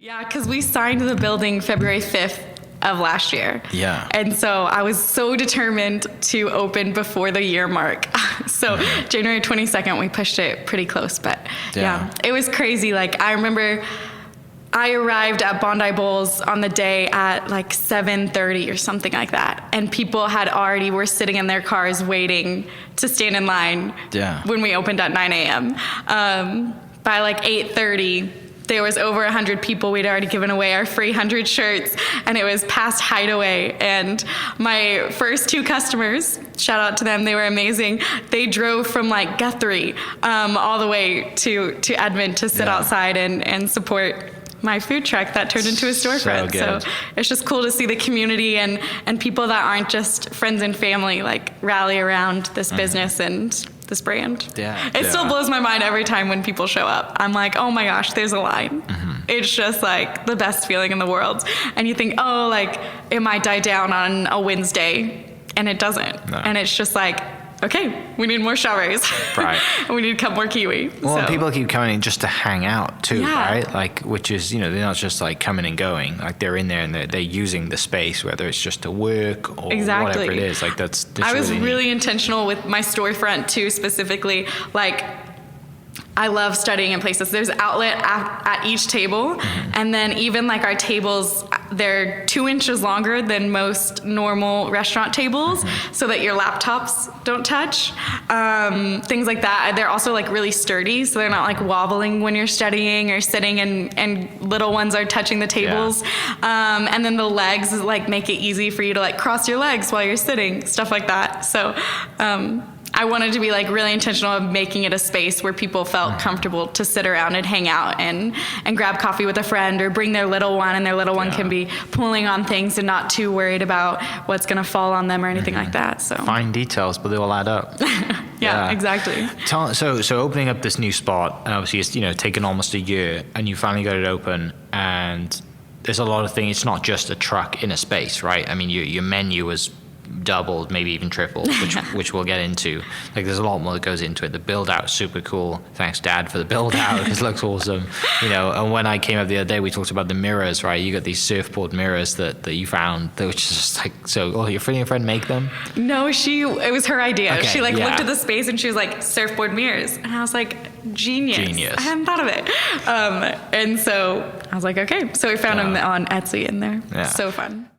Yeah, because we signed the building February 5th of last year. Yeah. And so I was so determined to open before the year mark. So January 22nd, we pushed it pretty close. But yeah, it was crazy. Like, I remember I arrived at Bondi Bowls on the day at like 7:30 or something like that. And people were sitting in their cars waiting to stand in line when we opened at 9 a.m. By like 8:30, there was over 100 people. We'd already given away our free 100 shirts, and it was past Hideaway. And my first two customers, shout out to them, they were amazing. They drove from like Guthrie all the way to Edmond to sit outside and support my food truck that turned into a storefront. So it's just cool to see the community and people that aren't just friends and family like rally around this business and this brand. It still blows my mind every time when people show up. I'm like, oh my gosh, there's a line. It's just like the best feeling in the world. And you think, oh, like it might die down on a Wednesday, and it doesn't. No. And it's just like, okay, we need more strawberries. Right. We need a couple more kiwi. Well, and people keep coming in just to hang out too, right? Like, which is, they're not just like coming and going. Like, they're in there and they're using the space, whether it's just to work or whatever it is. Like, that's I was really intentional with my storefront too, specifically. Like, I love studying in places. There's outlet at each table, and then even like our tables, they're 2 inches longer than most normal restaurant tables, so that your laptops don't touch. Things like that. They're also like really sturdy, so they're not like wobbling when you're studying or sitting, and little ones are touching the tables. And then the legs like make it easy for you to like cross your legs while you're sitting, stuff like that. So I wanted to be like really intentional of making it a space where people felt comfortable to sit around and hang out and grab coffee with a friend or bring their little one, and their little one can be pulling on things and not too worried about what's going to fall on them or anything like that. So fine details, but they all add up. Exactly. So opening up this new spot, and obviously it's taken almost a year, and you finally got it open, and there's a lot of things. It's not just a truck in a space, right? I mean, your menu was doubled, maybe even tripled, which we'll get into. Like, there's a lot more that goes into it. The build out, super cool. Thanks, Dad, for the build out. It looks awesome. And when I came up the other day, we talked about the mirrors, right? You got these surfboard mirrors that you found, which is just like, so, your friend make them? No, it was her idea. Okay, she looked at the space and she was like, surfboard mirrors. And I was like, genius. I hadn't thought of it. And so I was like, okay. So we found them on Etsy, and they're so fun.